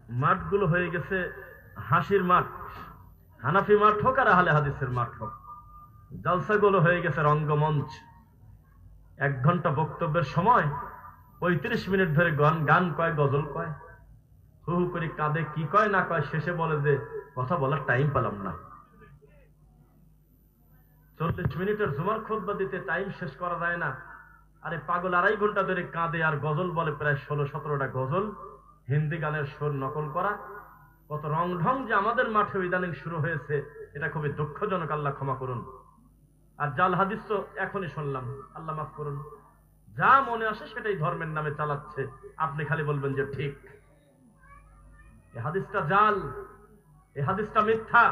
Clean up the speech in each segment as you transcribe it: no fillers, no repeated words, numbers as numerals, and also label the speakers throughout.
Speaker 1: মাঠগুলো হয়ে গেছে হাসির মাঠ, হানাফি মাঠ হোক আর আহলে হাদিসের মাঠ হোক। জলসাগুলো হয়ে গেছে রঙ্গমঞ্চ। 1 ঘন্টা বক্তব্যের সময় 35 মিনিট ধরে গান কয়, গজল কয়, হু হু করে কাঁদে, কি কয় না কয়, শেষে বলে যে কথা বলার টাইম পেলাম না। 40 মিনিটের জুমার খুতবা দিতে টাইম শেষ করা যায় না। আরে পাগল 2.5 ঘন্টা ধরে কাঁদে আর গজল বলে প্রায় 16-17টা গজল, হিন্দি গানের সুর নকল করা। কত রং ঢং যে আমাদের মাঠে ইদানিং শুরু হয়েছে, এটা খুবই দুঃখজনক। আল্লাহ ক্ষমা করুন। আর জাল হাদিস তো এখনই শুনলাম, আল্লাহ মাফ করুন। যা মনে আসে সেটাই ধর্মের নামে চালাচ্ছে, আপনি খালি বলবেন যে ঠিক। এই হাদিসটা জাল, এই হাদিসটা মিথ্যা।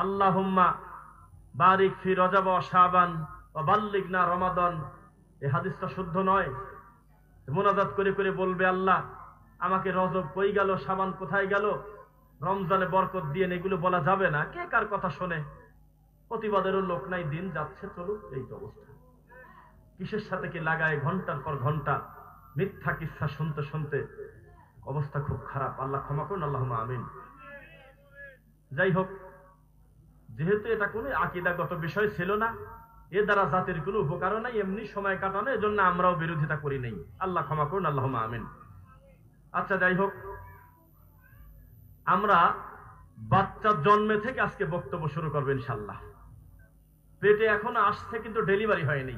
Speaker 1: আল্লাহুম্মা বারিক ফি রজব ওয়া শাবান ওয়া বাল্লিগনা রমাদান, এই হাদিসটা শুদ্ধ নয়। মুনাজাত করে করে বলবে আল্লাহ আমাকে রজব কই গেল, শাবান কোথায় গেল, রমজানে বরকত দিয়ে, এগুলো বলা যাবে না। কে কার কথা শোনে? প্রতিবাদেরও লোক নাই, দিন যাচ্ছে চলুক, এই তো অবস্থা। কিসের সাথে কি লাগায় ঘন্টার পর ঘন্টা মিথ্যা কিচ্ছা শুনতে শুনতে অবস্থা খুব খারাপ। আল্লাহ ক্ষমা করুন, আল্লাহুম্মা আমিন। যাই হোক, যেহেতু এটা কোনো আকীদাগত বিষয় ছিল না, এ দ্বারা জাতির কোনো উপকারও নাই, এমনি সময় কাটানো, এজন্য আমরাও বিরোধিতা করি নাই। আল্লাহ ক্ষমা করুন, আল্লাহুম্মা আমিন। আচ্ছা যাই হোক, আমরা বাচ্চার জন্মে থেকে আজকে বক্তব্য শুরু করবো ইনশাআল্লাহ। পেটে এখনো আসছে কিন্তু ডেলিভারি হয়নি।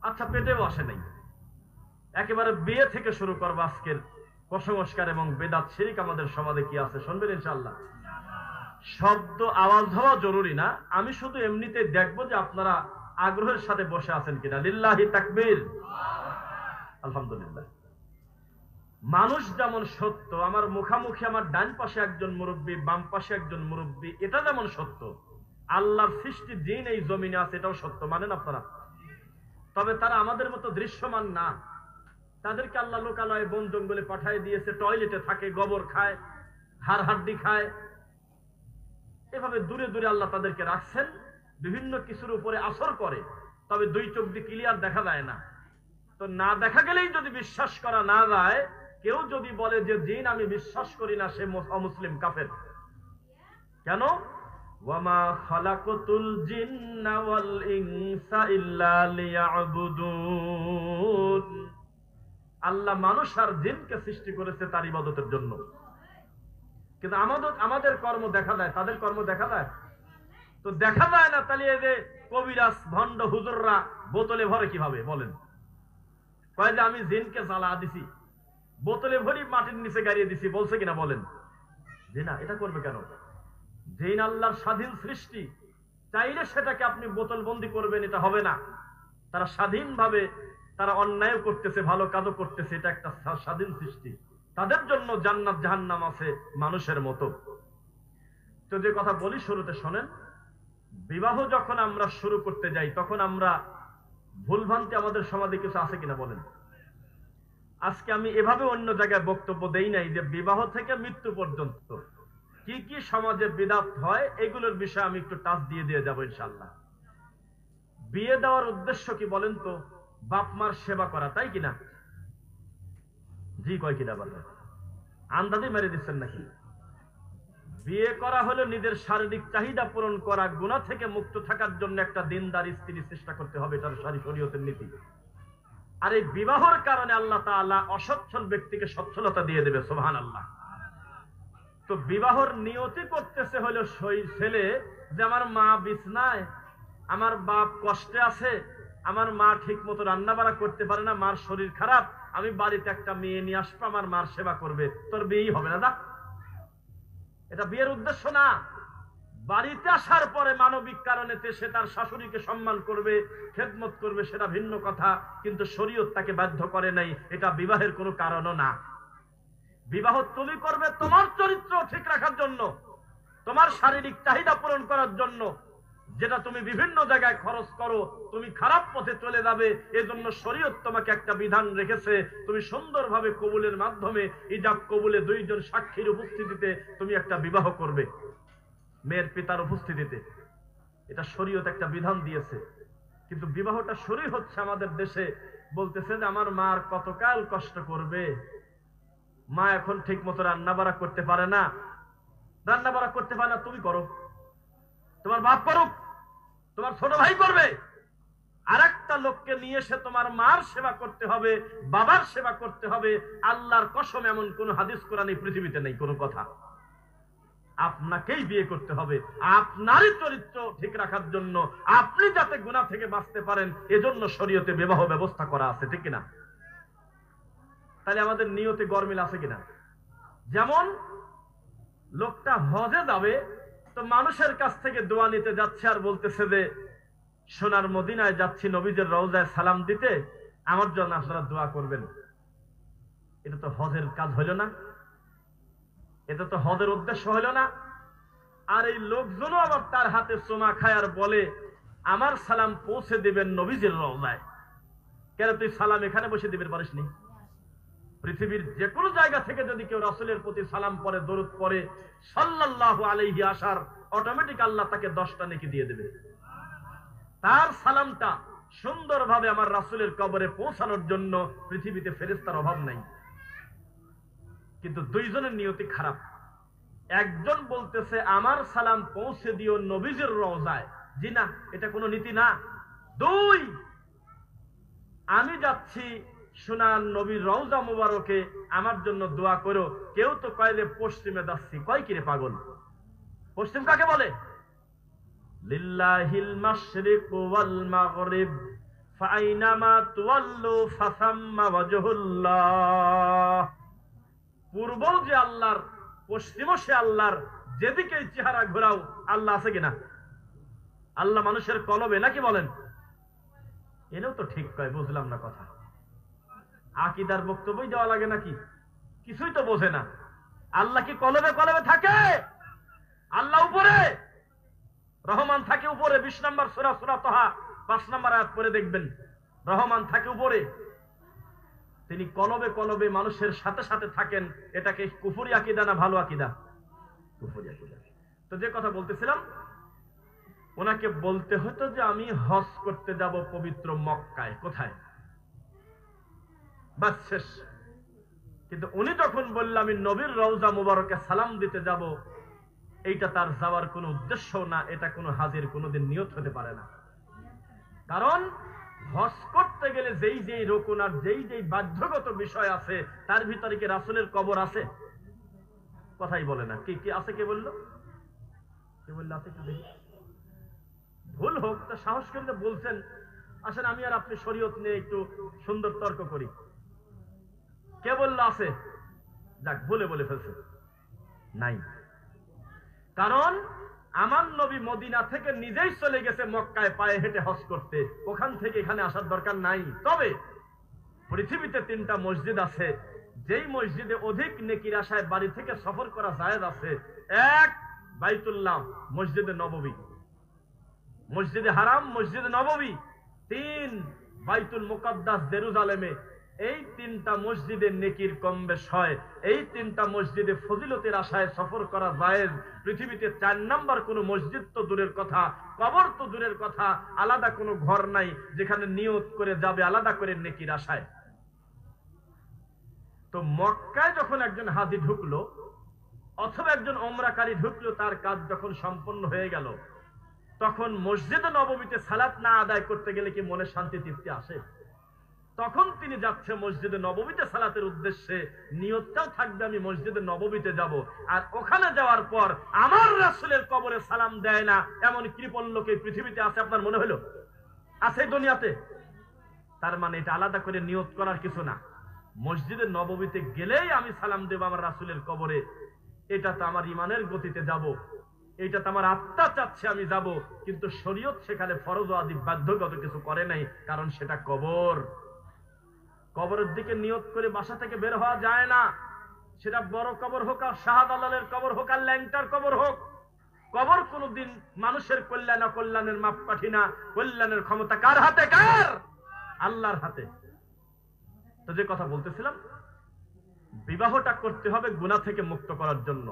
Speaker 1: আচ্ছা পেটেও আসে নাই, একেবারে বিয়ে থেকে শুরু করবো আজকের কুসংস্কার এবং বেদাত শিরক আমাদের সমাজে কি আছে শুনবেন ইনশাআল্লাহ। শব্দ আওয়াজ হওয়া জরুরি না, আমি শুধু এমনিতে দেখবো যে আপনারা আগ্রহের সাথে বসে আছেন কিনা। লিল্লাহি তাকবীর, আলহামদুলিল্লাহ। মানুষ যেমন সত্য, আমার মুখামুখি আমার ডান পাশে একজন মুরব্বী, বাম পাশে একজন মুরব্বী, এটা যেমন সত্য, আল্লাহর সৃষ্টি জিন এই জমিনে আছে, এটাও সত্য, মানেন আপনারা? তবে তারা আমাদের মতো দৃশ্যমান না। তাদেরকে আল্লাহ লোকালয়ে বন জঙ্গলে পাঠিয়ে দিয়েছে, টয়লেটে থাকে, গোবর খায়, হাড় হাড্ডি খায়, এভাবে দূরে দূরে আল্লাহ তাদেরকে রাখছেন, বিভিন্ন কিছুর উপরে আসর করে, তবে 2 চোখ দিয়ে ক্লিয়ার দেখা যায় না। তো না দেখা গেলেই যদি বিশ্বাস করা না যায়, কেউ যদি বলে যে জিন আমি বিশ্বাস করি না, সে অমুসলিম, কাফের। কেন? ওয়ামা খালাকতুল জিন্না ওয়াল ইনসা ইল্লা লিয়াবুদুন, আল্লাহ মানুষ আর জিনকে সৃষ্টি করেছে তার ইবাদতের জন্য। কিন্তু আমাদের কর্ম দেখা যায়, তাদের কর্ম দেখা যায়? তো দেখা যায় না, তাহলে এই যে কবিরাজ ভণ্ড হুজুররা বোতলে ভরে কিভাবে বলেন? কয় যে আমি জিনকে জ্বালা দিছি, বোতলে ভরি মাটির নিচে গাড়িয়ে দিছি, বলছে কিনা বলেন? যে না, এটা করবে কেন? জিন আল্লাহর স্বাধীন সৃষ্টি, চাইলে সেটাকে আপনি বোতল বন্দি করবেন, এটা হবে না। তারা স্বাধীনভাবে তারা অন্যায় করতেছে, ভালো কাজও করতেছে, এটা একটা স্বাধীন সৃষ্টি। তাদের জন্য জান্নাত জাহান্নাম আছে মানুষের মতো। তো যে কথা বলি শুরুতে শোনেন, বিবাহ যখন আমরা শুরু করতে যাই তখন আমরা ভুলভ্রান্তি আমাদের সমাজে কিছু আছে কিনা বলেন? আজকে আমি এভাবে অন্য জায়গায় বক্তব্য দেই নাই যে বিবাহ থেকে মৃত্যু পর্যন্ত কি কি সমাজে বিদাত হয়, এগুলোর বিষয়ে আমি একটু টাচ দিয়ে যাবো ইনশাআল্লাহ। বিয়ে দেওয়ার উদ্দেশ্য কি বলেন তো? বাপ মার সেবা করা, তাই কিনা? জি কয় কিনা বলেন? আন্দাজে মেরে দিচ্ছেন নাকি? বিয়ে করা হলো নিজের শারীরিক চাহিদা পূরণ করা, গুনাহ থেকে মুক্ত থাকার জন্য একটা দিনদার স্ত্রী চেষ্টা করতে হবে, এটার শরীয়তের নীতি। আর এই বিবাহের কারণে আল্লাহ তাআলা অসচ্ছল ব্যক্তিকে সচ্ছলতা দিয়ে দেবে, সুবহানাল্লাহ। তো বিবাহর নিয়তি করতেছে হলো ছেলে যে আমার মা বিছনায়, আমার বাপ কষ্টে আছে, আমার মা ঠিক মতো রান্না বাড়া করতে পারে না, মার শরীর খারাপ, আমি বাড়িতে একটা মেয়ে নিয়ে আসবো, আমার মার সেবা করবে, তোর বিয়েই হবে না। এটা বিয়ের উদ্দেশ্য না। বাড়িতে আসার পরে মানবিক কারণে সে তার শাশুড়িকে সম্মান করবে, খেদমত করবে, সেটা ভিন্ন কথা, কিন্তু শরীয়ত তাকে বাধ্য করে নাই, এটা বিবাহের কোনো কারণও না। বিবাহ তুমি করবে তোমার চরিত্র ঠিক রাখার জন্য, তোমার শারীরিক চাহিদা পূরণ করার জন্য, যেটা তুমি বিভিন্ন জায়গায় খরচ করো, তুমি খারাপ পথে চলে যাবে, এজন্য শরীয়ত তোমাকে একটা বিধান রেখেছে, তুমি সুন্দরভাবে কবুলের মাধ্যমে ইজাব কবুলে 2 জন সাক্ষীর উপস্থিতিতে তুমি একটা বিবাহ করবে, মেয়ের পিতার উপস্থিতিতে। এটা শরীয়ত একটা বিধান দিয়েছে। কিন্তু বিবাহটা শুরুই হচ্ছে আমাদের দেশে, বলতেছে যে আমার মার কতকাল কষ্ট করবে, মা এখন ঠিক মতো রান্না বাড়া করতে পারে না, রান্না বাড়া করতে পারে না, তুমি করো, তোমার বাপ করুক, তোমার ছোট ভাই করবে। আর একটা লোককে নিয়ে এসে তোমার মার সেবা করতে হবে, বাবার সেবা করতে হবে। আল্লাহর কসম এমন কোন হাদিস কোরআন এই পৃথিবীতে নেই, কোন কথা। আপনাকেই বিয়ে করতে হবে আপনারই চরিত্র ঠিক রাখার জন্য, আপনি যাতে গুনাহ থেকে বাঁচতে পারেন, এজন্য শরীয়তে বিবাহ ব্যবস্থা করা আছে, ঠিক কিনা? তাহলে আমাদের নিয়তে গরমিল আছে কিনা? যেমন লোকটা হজে যাবে, তো মানুষের কাছ থেকে দোয়া নিতে যাচ্ছে আর বলতেছে যে সোনার মদিনায় যাচ্ছি নবীজের রওজায় সালাম দিতে, আমার জন্য আপনারা দোয়া করবেন। এটা তো হজের কাজ হইল না, এটা তো হজের উদ্দেশ্য হইল না। আর এই লোকজনও আবার তার হাতে চুমা খায় আর বলে আমার সালাম পৌঁছে দিবেন নবীজের রওজায়। কেন তুই সালাম এখানে বসে দিবেন পারিসনি? পৃথিবীর যে কোনো জায়গা থেকে যদি কেউ রাসূলের প্রতি সালাম পড়ে, দরুদ পড়ে, সাল্লাল্লাহু আলাইহি আসার, অটোমেটিক আল্লাহ তাকে 10টা নেকি দিয়ে দেবে। তার সালামটা সুন্দরভাবে আমার রাসূলের কবরে পৌঁছানোর জন্য পৃথিবীতে ফেরেশতার অভাব নাই। কিন্তু দুইজনের নিয়তি খারাপ। একজন বলতেছে আমার সালাম পৌঁছে দিও নবীজের রওজায়, জি না, এটা কোনো নীতি না। দুই, আমি যাচ্ছি সোনার নবীর রওজা মুবারকে, আমার জন্য দোয়া করো। কেউ তো কয়লে পশ্চিমে যাচ্ছি, কয় কিরে পাগল? পশ্চিম কাকে বলে? লিল্লাহিল মাশরিকু ওয়াল মাগরিব ফাআইনামা তুওয়াল্লু ফাসাম্মা ওয়াজহুল্লাহ। পূর্বও যে আল্লাহর, পশ্চিমও সে আল্লাহর, যেদিকেই চেহারা ঘোরাও আল্লাহ আছে কিনা? আল্লাহ মানুষের কলবে নাকি বলেন? এটাও তো ঠিক কয়, বুঝলাম না কথা। আকীদার বক্তব্যই দেওয়া লাগে নাকি? কিছুই তো বোঝে না। আল্লাহ কি কলবে কলবে থাকে? আল্লাহ উপরে, রহমান থাকে উপরে। 20 নম্বর সূরা, সূরা তাহা 5 নম্বর আয়াত পড়ে দেখবেন, রহমান থাকে উপরে। তিনি কলবে কলবে মানুষের সাথে সাথে থাকেন। এটাকে কুফরি আকীদা না ভালো আকীদা? কুফরি আকীদা। তো যে কথা বলতেছিলাম, ওনাকে বলতে হতো যে আমি হজ করতে যাব পবিত্র মক্কায়। কোথায়? বাস শেষ। কিন্তু উনি যখন বললেন আমি নবীর রওজা মুবারকে সালাম দিতে যাব, এইটা তার যাওয়ার কোনো উদ্দেশ্য না, এটা কোনো হাজির কোনোদিন নিয়ত হতে পারে না। কারণ হজ করতে গেলে যেই যেই রুকুন আর যেই যেই বাধ্যগত বিষয় আছে, তার ভিতরে কি রাসূলের কবর আছে? কথাই বলে না। কি কি আছে? কে বললো? কে বললো আছে? একটু দেখি। ভুল হোক তা সাহস করে বলছেন। আসেন আমি আর আপনি শরীয়ত নিয়ে একটু সুন্দর তর্ক করি। কে বললো আছে? যাক, ভুলে বলে ফেলছে, নাই। কারণ আমার নবী মদিনা থেকে নিজেই চলে গেছে মক্কায় পায়ে হেঁটে হজ করতে, ওখান থেকে এখানে আসার দরকার নাই। তবে পৃথিবীতে 3টা মসজিদ আছে, যেই মসজিদে অধিক নেকির আশায় বাড়ি থেকে সফর করা জায়েজ আছে। 1 বাইতুল্লাহ, মসজিদে নববী, মসজিদে হারাম, মসজিদে নববী। 3 বাইতুল মুকাদ্দাস জেরুজালেমে। এই 3টা মসজিদে নেকির কম বেশ হয়। এই 3টা মসজিদে ফজিলতের আশায় সফর করা জায়েজ। পৃথিবীতে 4 নাম্বার কোন মসজিদ তো দূরের কথা, কবর তো দূরের কথা, আলাদা কোনো ঘর নাই যেখানে নিয়ত করে যাবে আলাদা করে নেকির আশায়। তো মক্কায় যখন একজন হাজী ঢুকলো অথবা একজন ওমরাকারী ঢুকলো, তার কাজ যখন সম্পন্ন হয়ে গেল, তখন মসজিদে নববীতে সালাত না আদায় করতে গেলে কি মনে শান্তি তৃপ্তি আসে? তখন তিনি যাচ্ছে মসজিদে নববীতে সালাতের উদ্দেশ্যে, নিয়তটাও থাকবে আমি মসজিদে নববীতে যাব। আর ওখানে যাওয়ার পর আমার রাসূলের কবরে সালাম দেয় না এমন কৃপণ লোক এই পৃথিবীতে আছে আপনার মনে হলো? আছে দুনিয়াতে? তার মানে এটা আলাদা করে নিয়ত করার কিছু না। মসজিদে নববীতে গেলেই আমি সালাম দেব আমার রাসূলের কবরে, এটা তো আমার ইমানের গতিতে যাব, এটা তো আমার আত্মা চাচ্ছে আমি যাব। কিন্তু শরীয়ত সেখানে ফরজ ও ওয়াজিব বাধ্যগত কিছু করে নাই, কারণ সেটা কবর। কবরের দিকে নিয়ত করে বাসা থেকে বের হওয়া যায় না। সেটা বড় কবর হোক আর শাহজালালের কবর হোক আর ল্যাংটার কবর হোক, কবর কোনদিন মানুষের কল্যাণ অকল্যাণের মাপকাঠি না। কল্যাণের ক্ষমতা কার হাতে? কার? আল্লাহর হাতে। তো যে কথা বলতেছিলাম, বিবাহটা করতে হবে গুনাহ থেকে মুক্ত করার জন্য।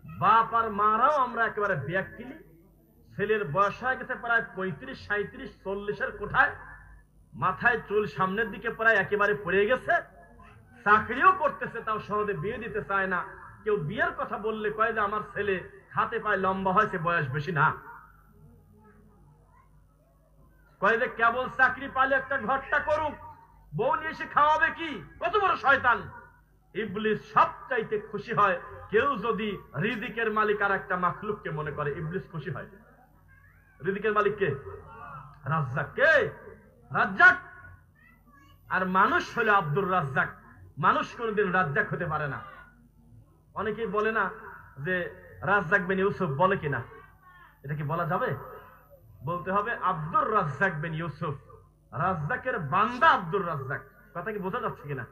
Speaker 1: বাপ আর মারাও আমরা একেবারে ব্যাকিলি। ছেলের বয়স হয়ে গেছে প্রায় 35, 37, 40-এর কোঠায়, মাথায় চুল সামনের দিকে প্রায় একেবারে পড়ে গেছে, চাকরিও করতেছে, তাও সহজে বিয়ে দিতে চায় না। কেউ বিয়ের কথা বললে কয় যে আমার ছেলে হাতে পায়ে লম্বা হয়েছে, বয়স বেশি না। কয় যে কেবল চাকরি পালে একটা ঘরটা করুক, বউ নিয়ে এসে খাওয়াবে কি? কত বড় শয়তান! ইবলিস সবচাইতে খুশি হয় কেউ যদি রিজিকের মালিক আর একটা মাখলুককে মনে করে। ইবলিস খুশি হয়। রিজিকের মালিক কে? রাজ্জাক। কে? রাজ্জাক। আর মানুষ হলো আব্দুর রাজ্জাক। মানুষ কোনদিন রাজ্জাক হতে পারে না। অনেকেই বলে না যে রাজ্জাক বিন ইউসুফ, বলে কিনা? এটা কি বলা যাবে? বলতে হবে আব্দুর রাজ্জাক বিন ইউসুফ, রাজ্জাকের বান্দা আব্দুর রাজ্জাক। কথা কি বোঝা যাচ্ছে কিনা?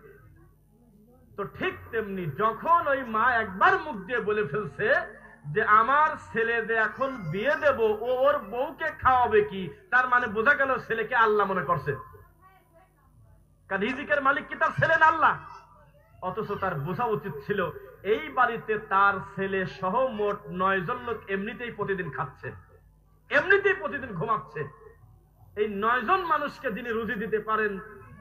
Speaker 1: তো ঠিক তেমনি যখন ওই মা একবার মুখ দিয়ে বলে ফেলছে যে আমার ছেলে যে এখন বিয়ে দেব, ও ওর বউকে খাওয়াবে কি, তার মানে বোঝা গেল ছেলেকে আল্লাহ মনে করছে। কারণ রিজিকের মালিক কি তার ছেলে না আল্লাহ? অথচ তার বোঝা উচিত ছিল এই বাড়িতে তার ছেলে সহ মোট 9 জন লোক এমনিতেই প্রতিদিন খাচ্ছে, এমনিতেই প্রতিদিন ঘুমাচ্ছে। এই 9 জন মানুষকে যিনি রুজি দিতে পারেন,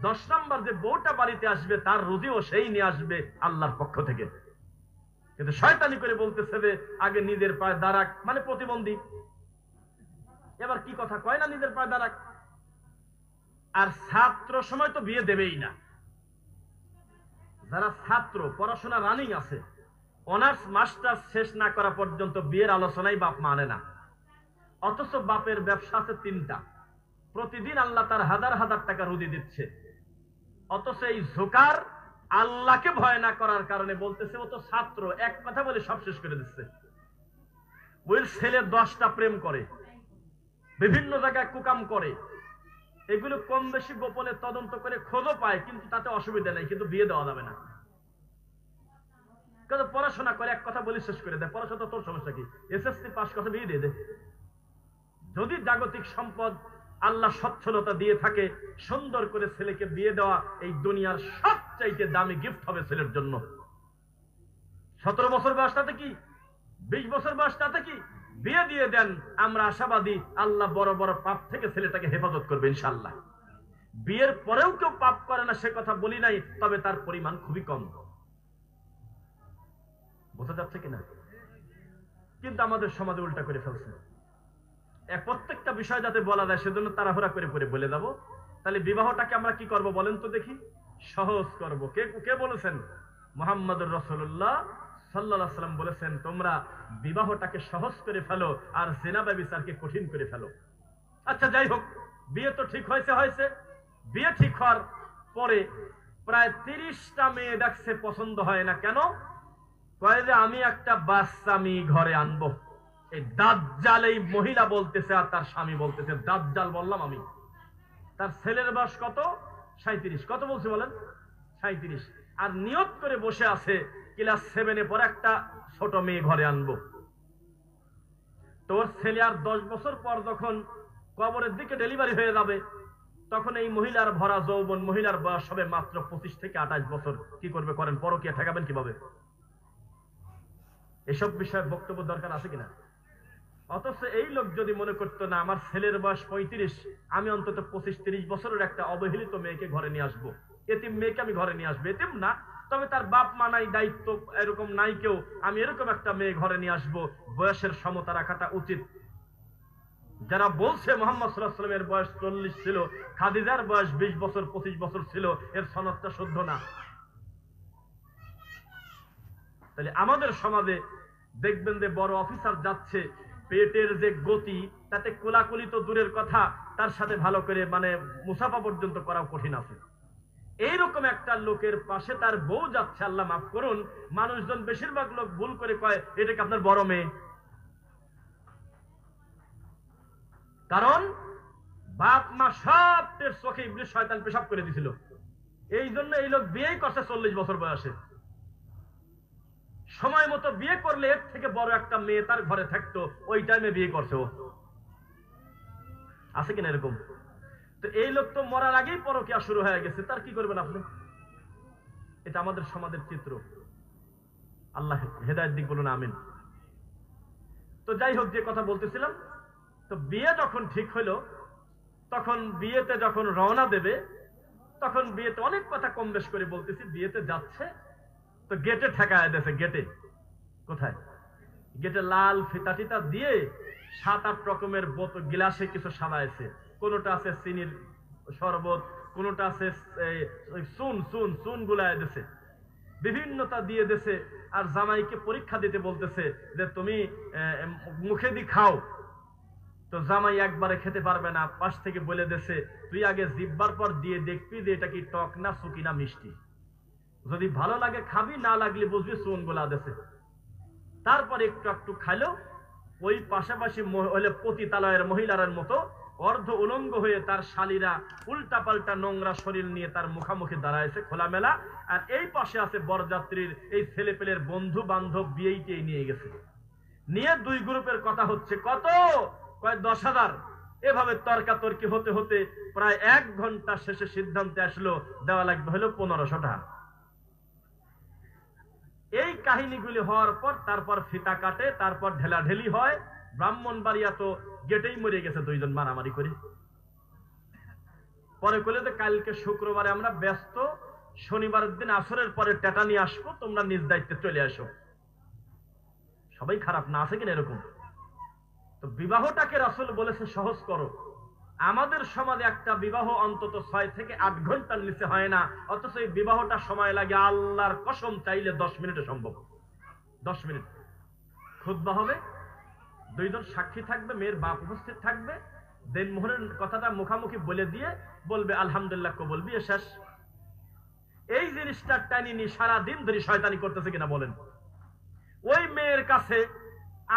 Speaker 1: 10 নম্বর যে বউটা বাড়িতে আসবে তার রুজিও সেই নিয়ে আসবে আল্লাহর পক্ষ থেকে। কিন্তু শয়তানি করে বলতেছে যে আগে নিজের পায়ে দাঁড়াক, মানে প্রতিবন্ধী। এবার কি কথা কয় না, নিজের পায়ে দাঁড়াক। আর ছাত্র সময় তো বিয়ে দেবেই না। যারা ছাত্র, পড়াশোনা রানিং আছে, অনার্স মাস্টার্স শেষ না করা পর্যন্ত বিয়ের আলোচনাই বাপ মানে না। অথচ বাপের ব্যবসা আছে 3টা, প্রতিদিন আল্লাহ তার হাজার হাজার টাকা রুজি দিচ্ছে। অথচ এই জোকার আল্লাহকে ভয় না করার কারণে বলতেছে ও তো ছাত্র, এক কথা বলে সব শেষ করে দিচ্ছে। ওই ছেলে 10টা প্রেম করে, বিভিন্ন জায়গায় কুকাম করে, এগুলো কম বেশি গোপনে তদন্ত করে খোঁজও পায়, কিন্তু তাতে অসুবিধা নেই, কিন্তু বিয়ে দেওয়া যাবে না। কিন্তু পড়াশোনা করে এক কথা বলে শেষ করে দেয়। পড়াশোনা তোর সমস্যা কি? এসএসসি পাস করে বিয়ে দিয়ে দে। যদি জাগতিক সম্পদ আল্লাহ সচ্ছলতা দিয়ে থাকে, সুন্দর করে ছেলেকে বিয়ে দেওয়া এই দুনিয়ার সবচাইতে দামি গিফট হবে ছেলের জন্য। 17 বছর বয়স তাতে কি, 20 বছর বয়স তাতে কি, বিয়ে দিয়ে দেন। আমরা আশাবাদী আল্লাহ বড় বড় পাপ থেকে ছেলেটাকে হেফাজত করবে ইনশাআল্লাহ। বিয়ের পরেও কেউ পাপ করে না সে কথা বলি নাই, তবে তার পরিমাণ খুবই কম। বোঝা যাচ্ছে কিনা? কিন্তু আমাদের সমাজে উল্টা করে ফেলছে। প্রত্যেকটা বিষয় যাতে বলা যায় সেজন্য তাড়াহুড়া করে করে বলে যাব। তাহলে বিবাহটাকে আমরা কি করব বলেন তো দেখি? সহজ করব। কে কে বলেছেন? মুহাম্মদুর রাসূলুল্লাহ সাল্লাল্লাহু আলাইহি ওয়াসাল্লাম বলেছেন তোমরা বিবাহটাকে সহজ করে ফেলো আর জিনা ব্যভিচারকে কঠিন করে ফেলো। আচ্ছা যাই হোক, বিয়ে তো ঠিক হয়েছে। বিয়ে ঠিক হওয়ার পরে প্রায় 30টা মেয়ে দেখছে, পছন্দ হয় না। কেন? কয় যে আমি একটা বাচ্চা মেয়ে ঘরে আনবো। এই দাজ্জাল, এই মহিলা বলতেছে আর তার স্বামী বলতেছে, দাজ্জাল বললাম আমি। তার ছেলের বয়স কত? 37। কত বলছে বলেন? 37। আর নিয়ত করে বসে আছে ক্লাস 7-এ পরে একটা ছোট মেয়ে ঘরে আনবো। তোর ছেলে আর 10 বছর পর যখন কবরের দিকে ডেলিভারি হয়ে যাবে, তখন এই মহিলার ভরা যৌবন, মহিলার বয়স হবে মাত্র 25 থেকে 28 বছর। কি করবে করেন? পরকীয়া ঠেকাবেন কিভাবে? এসব বিষয়ে বক্তব্য দরকার আছে কিনা? অথচ এই লোক যদি মনে করতো না আমার ছেলের বয়স 35, আমি অন্তত 25-30 বছরের একটা অবহেলিত মেয়েকে ঘরে নিয়ে আসবো, এতিম মেয়েকে আমি ঘরে নিয়ে আসবো। এতিম না, তবে তার বাপ মা নাই, দায়িত্ব এরকম নাই কেউ, আমি এরকম একটা মেয়ে ঘরে নিয়ে আসবো। বয়সের সমতা রাখাটা উচিত। যারা বলছে মুহাম্মদ সাল্লাল্লাহু আলাইহি ওয়াসাল্লামের বয়স 40 ছিল, খাদিজার বয়স 20 বছর 25 বছর ছিল, এর সনদটা শুদ্ধ না। তাহলে আমাদের সমাজে দেখবেন যে বড় অফিসার যাচ্ছে, পেটের যে গতি তাতে কোলাকুলি তো দূরের কথা, তার সাথে ভালো করে মানে মুসাফা পর্যন্ত করাও কঠিন আছে। এইরকম একটা লোকের পাশে তার বউ যাচ্ছে, আল্লাহ মাফ করুন, মানুষজন বেশিরভাগ লোক ভুল করে কয় এটাকে আপনার বড় মেয়ে। কারণ বাপ মা সব চোখে ইবলিস শয়তান পেশাব করে দিছিল। এই জন্য এই লোক বিয়েই করছে 40 বছর বয়সে। সময় মতো বিয়ে করলে এর থেকে বড় একটা মেয়ে তার ঘরে থাকতো, ওই টাইমে বিয়ে করছে ও। আছে কিনা এরকম? তো এই লোক তো মরার আগেই পরকীয়া শুরু হয়ে গেছে, তার কি করবেন আপনি? এটা আমাদের সমাজের চিত্র। আল্লাহ হেদায়েত দিক বলুন আমিন। তো যাই হোক, যে কথা বলতেছিলাম, তো বিয়ে যখন ঠিক হইল, তখন বিয়েতে যখন রওনা দেবে, তখন বিয়েতে অনেক কথা কম বেশ করে বলতেছি, বিয়েতে যাচ্ছে তো গেটে ঠেকায় দিয়েছে। গেটে কোথায়? গেটে লাল ফিতা টিতা দিয়ে 7-8 রকমের বোতল গ্লাসে কিছু সাজাইছে। কোনটা আছে চিনির শরবত, কোনটা আছে চুন গুলায় দিছে, বিভিন্নতা দিয়ে দিছে। আর জামাইকে পরীক্ষা দিতে বলতেছে যে তুমি মুখে দি খাও। তো জামাই একবারে খেতে পারবে না, পাশ থেকে বলে দিছে তুই আগে জিব্বার পর দিয়ে দেখবি যে এটা কি টক না সুকি না মিষ্টি, যদি ভালো লাগে খাবি, না লাগলে বুঝবি চুন গোলা দিছে। তারপর একটু একটু খাইলো। ওই পাশাপাশি পতিতালয়ের মহিলার মতো অর্ধ উলঙ্গ হয়ে তার শালীরা উল্টা পাল্টা নোংরা শরীর নিয়ে তার মুখামুখি দাঁড়াইছে খোলামেলা। আর এই পাশে আছে বরযাত্রীর এই ছেলেপেলের বন্ধু বান্ধব, বিয়েইতে নিয়ে গেছে। নিয়ে দুই গ্রুপের কথা হচ্ছে, কত কয় 10,000। এভাবে তর্কাতর্কি হতে হতে প্রায় 1 ঘন্টা শেষে সিদ্ধান্তে আসলো দেওয়া লাগবে হলো 1500 টাকা। এই কাহিনীগুলি হওয়ার পর তারপর ফিতা কাটে, তারপর ঢেলাঢেলি হয়। ব্রাহ্মণবাড়িয়া তো গেটেই মরে গেছে 2 জন মারামারি করে। পরে কইলে যে কালকে শুক্রবারে আমরা ব্যস্ত, শনিবারের দিন আসরের পরে টেটা নিয়ে আসবো, তোমরা নিজ দায়িত্বে চলে আসো। সবাই খারাপ না, আছে কিনা এরকম? তো বিবাহটাকে রাসূল বলেছে সহজ করো। আমাদের সমাজে একটা বিবাহ অন্তত 6 থেকে 8 ঘন্টার নিচে হয় না, অথচ এই বিবাহটা সময় লাগে আল্লাহর কসম চাইলে 10 মিনিটে সম্ভব। 10 মিনিট খুতবা হবে, 2 জন সাক্ষী থাকবে, মেয়ের বাপ উপস্থিত থাকবে, দেনমোহরের কথাটা মুখামুখি বলে দিয়ে বলবে আলহামদুলিল্লাহ কবুল, বিয়ে শেষ। এই জিনিসটা টানিনি সারা দিন ধরে শয়তানি করতেছে কিনা বলেন? ওই মেয়ের কাছে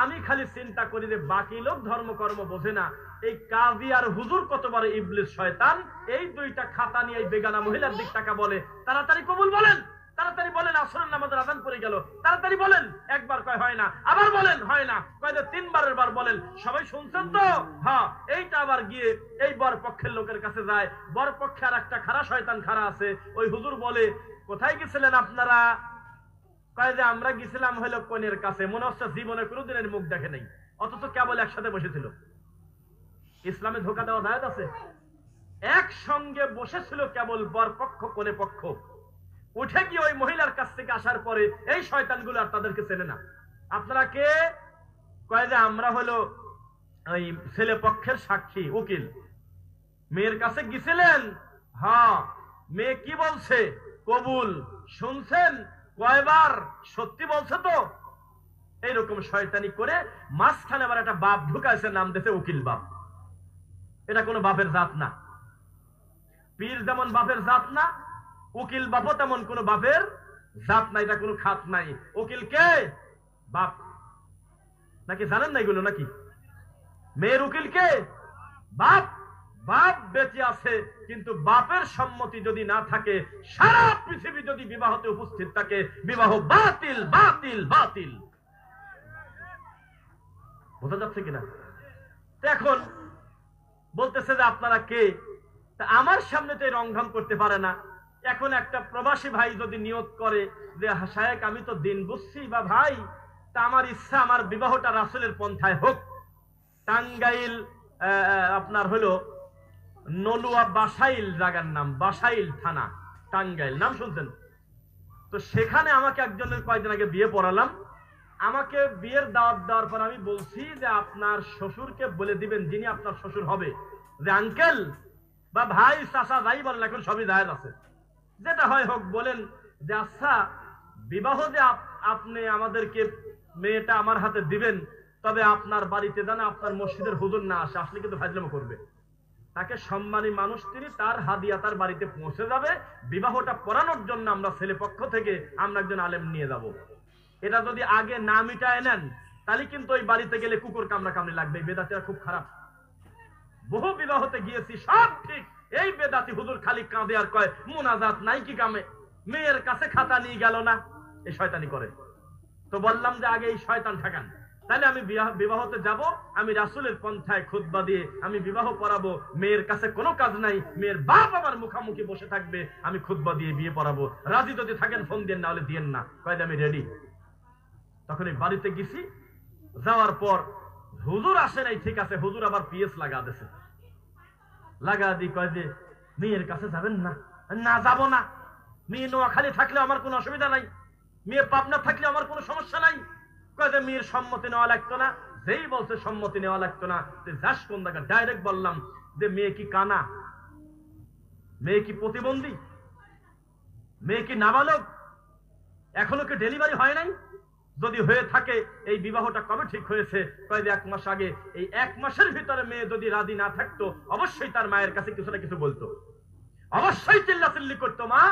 Speaker 1: আমি খালি চিন্তা করি যে বাকি লোক ধর্মকর্ম বোঝে না, এই কাজী আর হুজুর কত বড় ইবলিস শয়তান। এই 2টা খাতা নিয়ে এই বেগানা মহিলার দিক টাকা বলে, তাড়াতাড়ি কবুল বলেন, তাড়াতাড়ি বলেন, আসরের নামাজের আযান পড়ে গেল, তাড়াতাড়ি বলেন। একবার কয় হয় না, আবার বলেন হয় না, কয় যে 3বারের বার বলেন। সবাই শুনছেন তো? হ্যাঁ। এইটা আবার গিয়ে এই বর পক্ষের লোকের কাছে যায়। বর পক্ষে আর একটা খারাপ শয়তান খাড়া আছে। ওই হুজুর বলে কোথায় গেছিলেন আপনারা? কয় যে আমরা গেছিলাম হলো কনের কাছে। মনে হচ্ছে জীবনে কোনোদিনের মুখ দেখে নাই, অথচ কেবল একসাথে বসেছিল। ইসলামে ধোকা দেওয়া জায়েজ আছে? একসঙ্গে বসেছিল কেবল বর পক্ষ কনে পক্ষ। উঠে গিয়ে ওই মহিলার কাছ থেকে আসার পরে এই শয়তানগুলো আর তাদেরকে চেনে না। আপনারা কে? কয় যে আমরা হলো ওই ছেলে পক্ষের সাক্ষী, উকিল। মেয়ের কাছে গেছিলেন? হ্যাঁ। মেয়ে কি বলছে? কবুল। শুনছেন? কয়বার? সত্যি বলছে তো? এইরকম শয়তানি করে মাঝখানে আবার একটা বাপ ঢুকাইছে, নাম দিয়েছে উকিল বাপ। এটা কোনো বাপের জাত না। পীর যেমন বাপের জাত না, উকিল বাপও তেমন কোনো বাপের জাত নাই। এটা কোনো খাত নাই। উকিল কে? বাপ। নাকি জানেন না এগুলো? নাকি মেয়ের উকিল কে? বাপ। বাপ বেঁচে আছে, কিন্তু বাপের সম্মতি যদি না থাকে, সারা পৃথিবী যদি বিবাহতে উপস্থিত থাকে, বিবাহ বাতিল বাতিল বাতিল। বোঝা যাচ্ছে কিনা? এখন বলতেছে যে আপনারা কে? তা আমার সামনে তো রংঢং করতে পারে না। এখন একটা প্রবাসী ভাই যদি নিয়ত করে যে শায়েখ আমি তো দিন বুঝছি বা ভাই, তা আমার ইচ্ছা আমার বিবাহটা রাসূলের পন্থায় হোক। টাঙ্গাইল আপনার হলো নলুয়া বাসাইল জায়গার নাম, বাসাইল থানা, টাঙ্গাইল, নাম শুনছেন তো? সেখানে আমাকে একজনের কয়েকদিন আগে বিয়ে পড়ালাম। আমাকে বিয়ের দাওয়াত দেওয়ার পর আমি বলছি যে আপনার শ্বশুরকে বলে দিবেন, যিনি আপনার শ্বশুর হবে, যে আঙ্কেল বা ভাই চাচা যাই বলেন, এখন সবই জায়েজ আছে, যেটা হয় হোক, বলেন যে আচ্ছা বিবাহ যে আপনি আমাদেরকে মেয়েটা আমার হাতে দিবেন, তবে আপনার বাড়িতে জানা আপনার মসজিদের হুজুর না আসে, আসলে কিন্তু ফাজলামো করবে। তাকে সম্মানী মানুষ তিনি, তার হাদিয়া তার বাড়িতে পৌঁছে যাবে। বিবাহটা পড়ানোর জন্য আমরা ছেলে পক্ষ থেকে আমরা একজন আলেম নিয়ে যাব। এটা যদি আগে না মিটায় নেন, তাহলে কিন্তু ওই বাড়িতে গেলে কুকুর কামড়া কামড়ি লাগবে। বেদাতিরা খুব খারাপ। বহু বিবাহতে গিয়েছি, সব ঠিক। এই বেদাতি হুজুর খালি কাঁদে আর কয় মুনাজাত নাই কি কামে, মেয়ের কাছে খাতা নিয়ে গেল না, এই শয়তানি করে। তো বললাম যে আগে এই শয়তান ঠেকান, তাহলে আমি বিবাহতে যাব, আমি রাসূলের পন্থায় খুতবা দিয়ে আমি বিবাহ পড়াবো। মেয়ের কাছে কোনো কাজ নাই, মেয়ের বাপ আমার মুখামুখি বসে থাকবে, আমি খুতবা দিয়ে বিয়ে পড়াবো। রাজি যদি থাকেন ফোন দেন, না হলে দিয়েন না। কয় আমি রেডি। তখন এই বাড়িতে গেছি, যাওয়ার পর হুজুর আসে নাই, ঠিক আছে, হুজুর আবার পিএস লাগা দিয়েছে। লাগা দি কয় যে মেয়ের কাছে যাবেন না, না যাব না, মেয়ে নোয়াখালী থাকলে আমার কোনো অসুবিধা নাই, মেয়ে পাবনা থাকলে আমার কোনো সমস্যা নাই। কয় যে মেয়ের সম্মতি নেওয়া লাগতো না। যেই বলছে সম্মতি নেওয়া লাগতো না, যাস কোন জায়গা, ডাইরেক্ট বললাম যে মেয়ে কি কানা, মেয়ে কি প্রতিবন্ধী, মেয়ে কি নাবালক, এখনো কি ডেলিভারি হয় নাই? যদি হয়ে থাকে এই বিবাহটা কবে ঠিক হয়েছে? কয়েক 1 মাস আগে। এই 1 মাসের ভিতরে মেয়ে যদি রাজি না থাকতো, অবশ্যই তার মায়ের কাছে কিছু না কিছু বলতো, অবশ্যই চিল্লাচিল্লি করতো, মা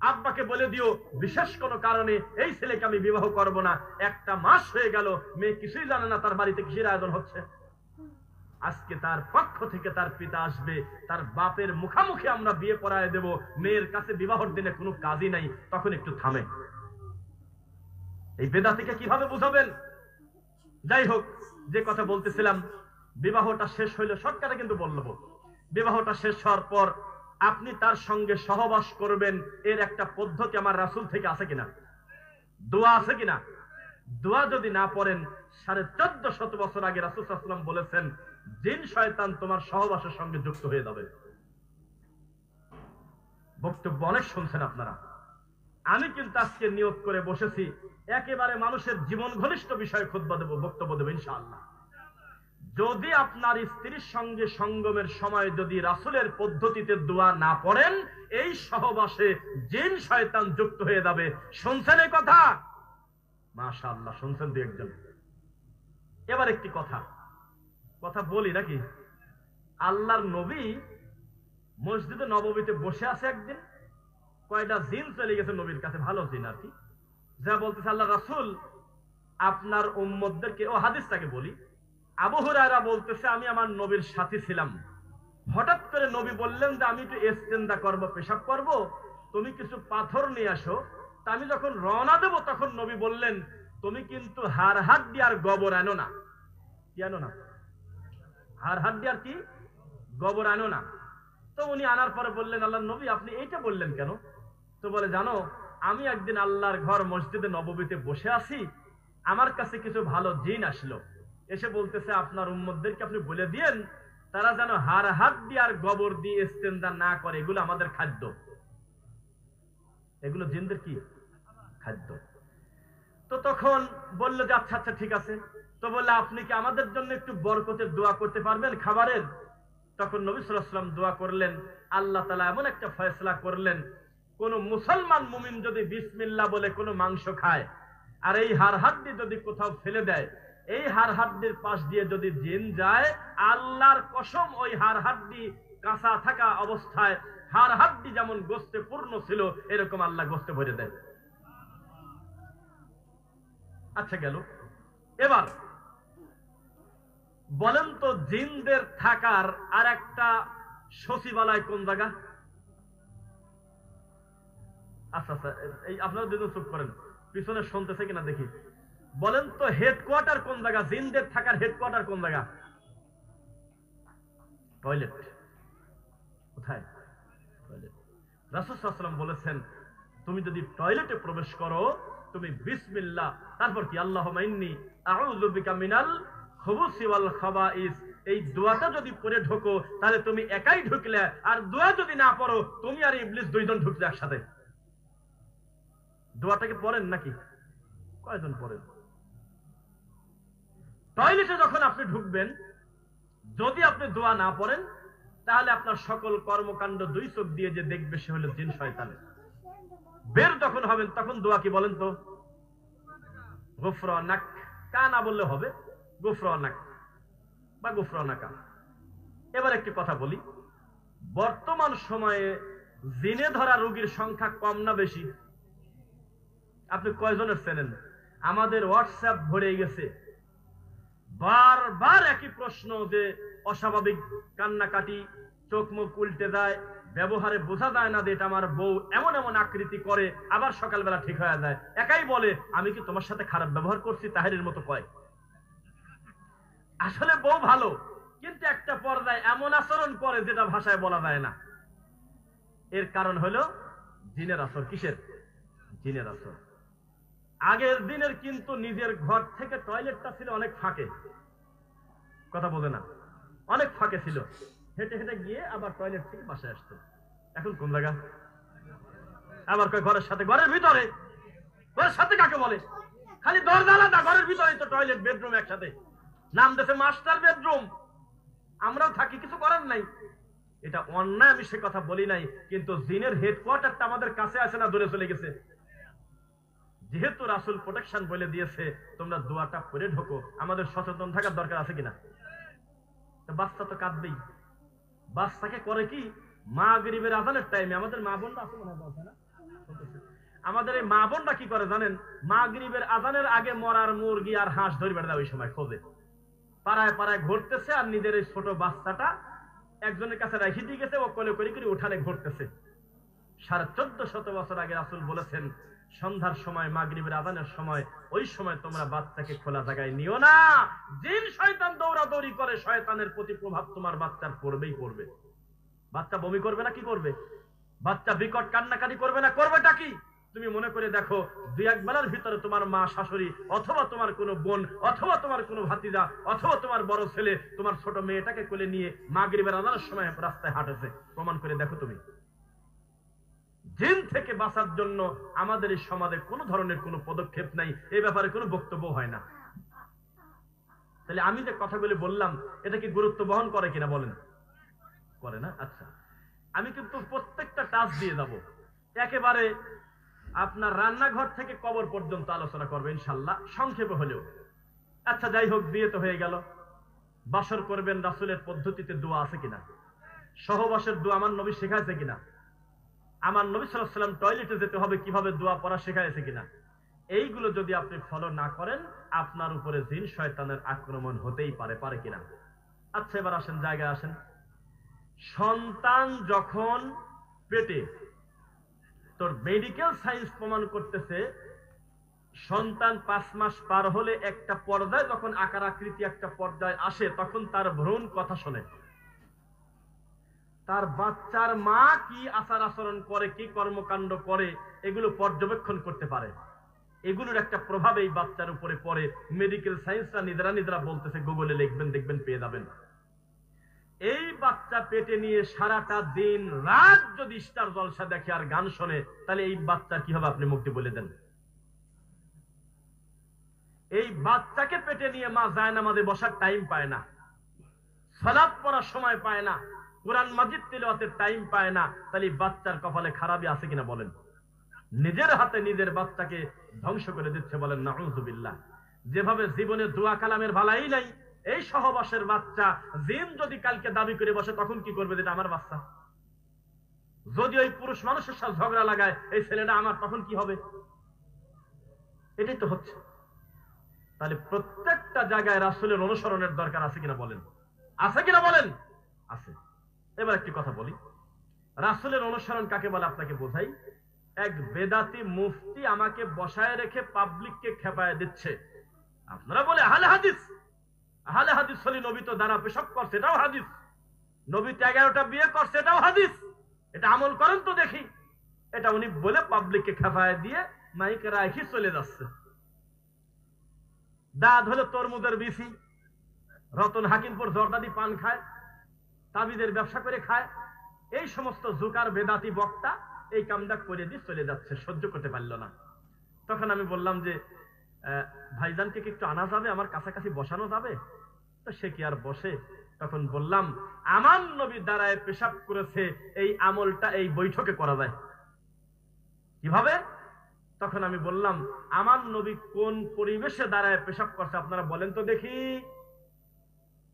Speaker 1: আব্বাকে বলে দিও বিশেষ কোনো কারণে এই ছেলেকে আমি বিবাহ করব না। 1টা মাস হয়ে গেল, মেয়ে কিছুই জানে না তার বাড়িতে কিসের আয়োজন হচ্ছে। আজকে তার পক্ষ থেকে তার পিতা আসবে, তার বাপের মুখামুখি আমরা বিয়ে পড়ায় দেব, মেয়ের কাছে বিবাহের দিনে কোনো কাজই নাই, তখন একটু থামে। এই বেদাতিকে কিভাবে বুঝাবেন? যাই হোক, যে কথা বলতেছিলাম, বিবাহটা শেষ হইলে শর্টকাটে কিন্তু বলবো, বিবাহটা শেষ হওয়ার পর আপনি তার সঙ্গে সহবাস করবেন, এর একটা পদ্ধতি আমার রাসূল থেকে আছে কিনা, দোয়া আছে কিনা? দোয়া যদি না পড়েন, 1450 বছর আগে রাসূল সাল্লাল্লাহু আলাইহি ওয়াসাল্লাম বলেছেন, জিন শয়তান তোমার সহবাসের সঙ্গে যুক্ত হয়ে যাবে। বক্তব্য অনেক শুনছেন আপনারা। আমি কিন্তু আজকে নিয়ত করে বসেছি, একেবারে মানুষের জীবন ঘনিষ্ঠ বিষয়ে খুতবা দেব, বক্তব্য দেব ইনশাআল্লাহ। যদি আপনার স্ত্রীর সঙ্গে সঙ্গমের সময় যদি রাসূলের পদ্ধতিতে দোয়া না পড়েন, এই সহবাসে জিন শয়তান যুক্ত হয়ে যাবে। শুনছেন এই কথা? মাশাআল্লাহ, শুনছেন দু একজন। এবার একটি কথা বলি নাকি? আল্লাহর নবী মসজিদে নববীতে বসে আছে একদিন, কয়টা জিন চলে গেছে নবীর কাছে, ভালো জিন আর কি, যা বলতেছে, আল্লাহ রাসূল আপনার উম্মতদেরকে, ও হাদিসটাকে বলি, আবু হুরায়রা বলতেছে আমি আমার নবীর সাথী ছিলাম, হঠাৎ করে নবী বললেন যে আমি একটু ইস্তেনজা করব, পেশাব করব, তুমি কিছু পাথর নিয়ে আসো। তা আমি যখন রওনা দেব, তখন নবী বললেন তুমি কিন্তু হাড় হাড্ডি আর গোবর আনো না। কি আনো না? হাড় হাড্ডি আর কি গোবর আনো না। তো উনি আনার পরে বললেন, আল্লাহ নবী আপনি এইটা বললেন কেন? তো বলে, জানো আমি একদিন আল্লাহর ঘর মসজিদে নববীতে বসে আছি, আমার কাছে কিছু ভালো জিন আসলো, এসে বলতেছে আপনার উম্মতদেরকে আপনি বলে দিয়েন তারা যেন হাড় হাড্ডি আর গোবর দিয়ে ইস্তেনজা না করে, এগুলো আমাদের খাদ্য, এগুলো জিনদের কি খাদ্য। তো তখন বললো যে আচ্ছা আচ্ছা ঠিক আছে। তো বললে আপনি কি আমাদের জন্য একটু বরকতের দোয়া করতে পারবেন খাবারের? তখন নবী সাল্লাল্লাহু আলাইহি ওয়াসাল্লাম দোয়া করলেন, আল্লাহ তাআলা এমন একটা ফয়সালা করলেন, কোন মুসলমান মুমিন যদি বিসমিল্লাহ বলে কোনো মাংস খায়, আর এই হাড় হাড্ডি যদি কোথাও ফেলে দেয়, এই হাড় হাড্ডির পাশ দিয়ে যদি জিন যায়, আল্লাহর কসম ওই হাড় হাড্ডি কাঁচা থাকা অবস্থায় হাড় হাড্ডি যেমন গোস্তে পূর্ণ ছিল, এরকম আল্লাহ গোস্তে ভরে দেয়। আচ্ছা গেল। এবার বলেন তো জিনদের থাকার আর একটা সচিবালয় কোন জায়গা? আচ্ছা আচ্ছা, এই আপনারা দুজন চুপ করেন, পিছনে শুনতেছে কিনা দেখি। বলেন তো হেডকোয়ার্টার কোন জায়গা? জিনদের থাকার হেডকোয়ার্টার কোন জায়গা? টয়লেট। কোথায়? টয়লেট। রাসূল সাল্লাল্লাহু আলাইহি ওয়াসাল্লাম বলেছেন তুমি যদি টয়লেটে প্রবেশ করো, তুমি বিসমিল্লাহ, তারপর কি আল্লাহুম্মা ইন্নী আউযু বিকা মিনাল খুবুসি ওয়াল খাবাইস, এই দোয়াটা যদি পড়ে ঢোকো, তাহলে তুমি একাই ঢুকলে, আর দোয়া যদি না পড়ো, তুমি আর ইবলিস দুইজন ঢুকলে একসাথে। দোয়াটাকে পড়েন নাকি? কয়জন পড়েন? টয়লেটে যখন আপনি ঢুকবেন, যদি আপনি দোয়া না পড়েন, তাহলে আপনার সকল কর্মকাণ্ড দুই চোখ দিয়ে যে দেখবে সে হলো জিন শয়তান। বের যখন হবেন তখন দোয়া কি বলেন তো? গুফরানাক, কা না বললে হবে, গুফরানাক বা গুফরানাকা। এবার একটি কথা বলি, বর্তমান সময়ে জিনে ধরা রোগীর সংখ্যা কম না বেশি? আপনি কয়জনের চেনেন? আমাদের হোয়াটসঅ্যাপ ভরে গেছে, বারবার একই প্রশ্ন, যে অস্বাভাবিক কান্নাকাটি, চোখ মুখ উল্টে যায়, ব্যবহারে বোঝা যায় না যে এটা আমার বউ, এমন এমন আকৃতি করে, আবার সকালবেলা ঠিক হয়ে যায়। একাই বলে আমি কি তোমার সাথে খারাপ ব্যবহার করছি? তাহেরের মতো কয়। আসলে বউ ভালো, কিন্তু একটা পর্যায়ে এমন আচরণ করে যেটা ভাষায় বলা যায় না। এর কারণ হলো জিনের আসর। কিসের? জিনের আসর। আগের দিনের কিন্তু নিজের ঘর থেকে টয়লেটটা ছিল অনেক ফাঁকে, কথা বোঝে না, অনেক ফাঁকে ছিল, হেঁটে হেঁটে গিয়ে আবার টয়লেট থেকে বাসায় আসতো। এখন কোন জায়গা? আবার কয় ঘরের সাথে, ঘরের ভিতরে? ঘরের সাথে কাকে বলে? খালি দরজা আলাদা, ঘরের ভিতরে তো টয়লেট বেডরুম একসাথে, নাম দেশে মাস্টার বেডরুম। আমরাও থাকি, কিছু করার নাই। এটা অন্যায়, আমি সে কথা বলি নাই, কিন্তু জিনের হেডকোয়ার্টারটা আমাদের কাছে আসে না, দূরে চলে গেছে। যেহেতু রাসূল প্রোটেকশন বলে দিয়েছে, তোমরা দোয়াটা পড়ে ঢোকো, আমাদের সচেতন থাকার দরকার আছে কিনা? বাচ্চা তো কাঁদবেই। বাচ্চাকে করে কি, মাগরিবের আজানের টাইমে, আমাদের মা বোনরা আছে মনে হয় না, আমাদের এই মা বোনরা কি করে জানেন? মাগরিবের আজানের আগে মরার মুরগি আর হাঁস ধরে বেড়ে দেয়, ওই সময় খোঁজে, পাড়ায় পাড়ায় ঘুরতেছে, আর নিজের এই ছোট বাচ্চাটা একজনের কাছে রেখে দিয়ে গেছে, ও কোলে করে করে উঠানে ঘুরতেছে। 1450 বছর আগে রাসূল বলেছেন, সন্ধ্যার সময়, মাগরিবের আজানের সময়, ওই সময় তোমরা বাচ্চাকে খোলা জায়গায় নিও না। জিন শয়তান দৌড়াদৌড়ি করে, শয়তানের প্রতি প্রভাব তোমার বাচ্চার পড়বেই পড়বে। বাচ্চা বমি করবে না কি করবে? বাচ্চা বিকট কান্নাকাটি করবে না, করবেটা কি? তুমি মনে করে দেখো, দুই এক বেলার ভিতরে তোমার মা, শাশুড়ি, অথবা তোমার কোনো বোন, অথবা তোমার কোনো ভাতিজা, অথবা তোমার বড় ছেলে তোমার ছোট মেয়েটাকে কোলে নিয়ে মাগরিবের আজানের সময় রাস্তায় হাঁটেছে, প্রমাণ করে দেখো তুমি। জিন থেকে বাঁচার জন্য আমাদের এই সমাজে কোনো ধরনের কোনো পদক্ষেপ নাই, এই ব্যাপারে কোনো বক্তব্য হয় না। তাহলে আমি যে কথাগুলি বললাম, এটা কি গুরুত্ব বহন করে কিনা বলেন? করে না? আচ্ছা, আমি কিন্তু প্রত্যেকটা টাচ দিয়ে যাব, একেবারে আপনার রান্নাঘর থেকে কবর পর্যন্ত আলোচনা করবো ইনশাল্লাহ, সংক্ষেপে হলেও। আচ্ছা, যাই হোক, বিয়ে তো হয়ে গেল। বাসর করবেন, রাসূলের পদ্ধতিতে দোয়া আছে কিনা? সহবাসের দোয়া আমার নবী শেখাইছে কিনা? আমার নবী সাল্লাল্লাহু আলাইহি ওয়াসাল্লাম টয়লেটে যেতে হবে কিভাবে দোয়া পড়া শেখাইছে কিনা? এইগুলো যদি আপনি ফলো না করেন, আপনার উপরে জিন শয়তানের আক্রমণ হতেই পারে, পারে কিনা? আচ্ছা, এবার আসেন, জায়গায় আসেন। সন্তান যখন পেটে, তোর মেডিকেল সায়েন্স প্রমাণ করতেছে, সন্তান 5 মাস পার হলে একটা পর্যায়ে, যখন আকার আকৃতি একটা পর্যায়ে আসে, তখন তার ভ্রূণ কথা শোনে। তার বাচ্চার মা কি আচার আচরণ করে, কি কর্মকাণ্ড করে, এগুলো পর্যবেক্ষণ করতে পারে। এগুলোর একটা প্রভাব এই বাচ্চার উপরে পড়ে। মেডিকেল সায়েন্সরা নিজেরা বলতেছে, গুগলে লিখবেন, দেখবেন, পেয়ে যাবেন। এই বাচ্চা পেটে নিয়ে সারাটা দিন রাত যদি স্টার জলসা দেখে আর গান শোনে, তাহলে এই বাচ্চা কি হবে আপনি মুক্তি বলে দেন। এই বাচ্চাকে পেটে নিয়ে মা জায়নামাজে বসার টাইম পায় না, সালাত পড়ার সময় পায় না, কোরআন মাজিদ তিলাওয়াতের টাইম পায় না, তাহলে বাচ্চার কপালে খারাপই আছে কিনা বলেন? নিজের হাতে নিজের বাচ্চাকে ধ্বংস করে দিচ্ছে, বলেন নাউযুবিল্লাহ। যেভাবে জীবনে দোয়া কালামের ভালাই নাই, এই সহবাসের বাচ্চা জিন যদি কালকে দাবি করে বসে, তখন কি করবে? যেটা আমার বাচ্চা। যদি ওই পুরুষ মানুষের সাথে ঝগড়া লাগায়, এই ছেলেটা আমার, তখন কি হবে? এটাই তো হচ্ছে। তাহলে প্রত্যেকটা জায়গায় রাসূলের অনুসরণের দরকার আছে কিনা বলেন? আছে কিনা বলেন? আছে। এবার একটি কথা বলি, রাসূলের অনুসরণ কাকে বলে আপনাকে বোঝাই। এক বেদাতি মুফতি আমাকে বসায় রেখে পাবলিককে খেপায় দিচ্ছে। আপনারা বলে আহলে হাদিস, আহলে হাদিস হলে নবী তো দ্বারা পেশাব করছে, এটাও হাদিস। নবী তো 11টা বিয়ে করছে, এটাও হাদিস। এটা আমল করেন তো দেখি। এটা উনি বলে পাবলিককে খেপায় দিয়ে মাইকে রাখি চলে যাচ্ছে। দাঁত হলো তরমুজের বিসি, রতন হাকিমপুর জর্দাদি পান খায়, তাবিদের ব্যবসা করে খায়। এই সমস্ত জুকার বেদাতি বক্তা এই কামটা করে দিয়ে চলে যাচ্ছে, সহ্য করতে পারল না। তখন আমি বললাম যে, ভাইজানকে কি একটু আনা যাবে, আমার কাছাকাছি বসানো যাবে? তো সে কি আর বসে? তখন বললাম, আমার নবী দাঁড়ায় পেশাব করেছে, এই আমলটা এই বৈঠকে করা যায় কিভাবে? তখন আমি বললাম, আমার নবী কোন পরিবেশে দাঁড়ায় পেশাব করছে আপনারা বলেন তো দেখি।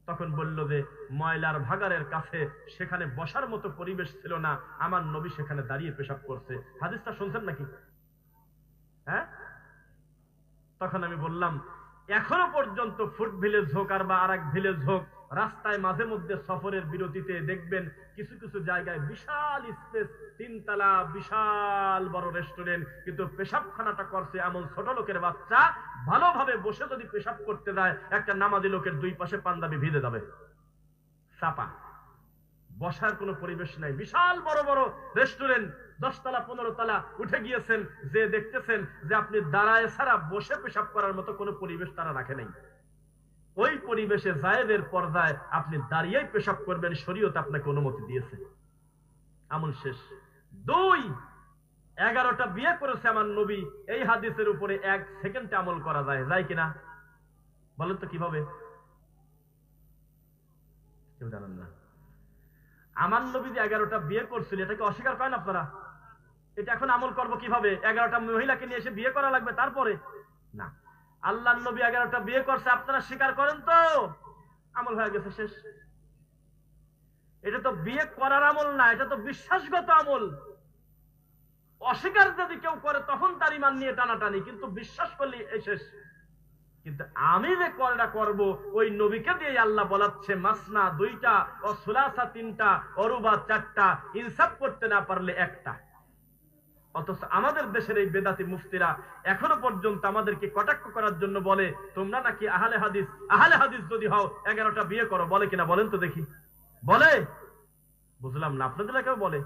Speaker 1: তখন বলল যে, ময়লার ভাগাড়ের কাছে, সেখানে বসার মতো পরিবেশ ছিল না, আমার নবী সেখানে দাঁড়িয়ে পেশাব করছে। হাদিসটা শুনছেন নাকি? হ্যাঁ। তখন আমি বললাম, এখনো পর্যন্ত ফুট ভিলেজ হোক আর বা আরেক ভিলেজ হোক, রাস্তায় মাঝে মধ্যে সফরের বিরতিতে দেখবেন কিছু কিছু জায়গায় বিশাল স্পেস, 3 তলা বিশাল বড় রেস্টুরেন্ট, কিন্তু পেশাবখানাটা করছে এমন ছোট লোকের বাচ্চা, ভালোভাবে বসে যদি পেশাব করতে যায়, একটা নামাজি লোকের 2 পাশে পাঞ্জাবি ভিজে যাবে, চাপা। বসার কোনো পরিবেশ নাই। বিশাল বড় বড় রেস্টুরেন্ট, 10 তলা 15 তলা উঠে গিয়েছেন, যে দেখতেছেন যে আপনি দাঁড়ায় ছাড়া বসে পেশাব করার মতো কোনো পরিবেশ তারা রাখে নাই। ওই পরিবেশে জায়েদের পর্যায়ে আপনি দাঁড়িয়েই পেশাব করবেন, শরীয়ত আপনাকে অনুমতি দিয়েছে। আমল শেষ। 2, 11টা বিয়ে করেছে আমার নবী, এই হাদিসের উপরে 1 সেকেন্ডে আমল করা যায়, যায় কিনা বলেন তো কিভাবে? কেউ জানেন না। আমার নবী যে 11টা বিয়ে করছিল, এটাকে অস্বীকার করেন আপনারা? এটা এখন আমল করব কিভাবে? 11টা মহিলাকে নিয়ে এসে বিয়ে করা লাগবে তারপরে? না, আল্লাহর নবী 11টা বিয়ে করছে, আপনারা স্বীকার করেন তো? আমল হয়ে গেছে, শেষ। এটা তো বিয়ে করার আমল না, এটা তো বিশ্বাসগত আমল। অস্বীকার যদি কেউ করে তখন তার ঈমান নিয়ে টানাটানি, কিন্তু বিশ্বাস করলে শেষ। কিন্তু আমি যে কয়টা করব, ওই নবীকে দিয়ে আল্লাহ বলাচ্ছে মাসনা 2টা, ও সুলাসা 3টা, অরুবা 4টা, ইনসাফ করতে না পারলে 1টা। অথচ আমাদের দেশের এই বেদাতি মুফতিরা এখনো পর্যন্ত আমাদেরকে কটাক্ষ করার জন্য বলে, তোমরা নাকি আহলে হাদিস, আহলে হাদিস যদি হও 11টা বিয়ে করো, বলে কিনা বলেন তো দেখি? বলে? বুঝলাম না, আপনাদের কেউ বলে?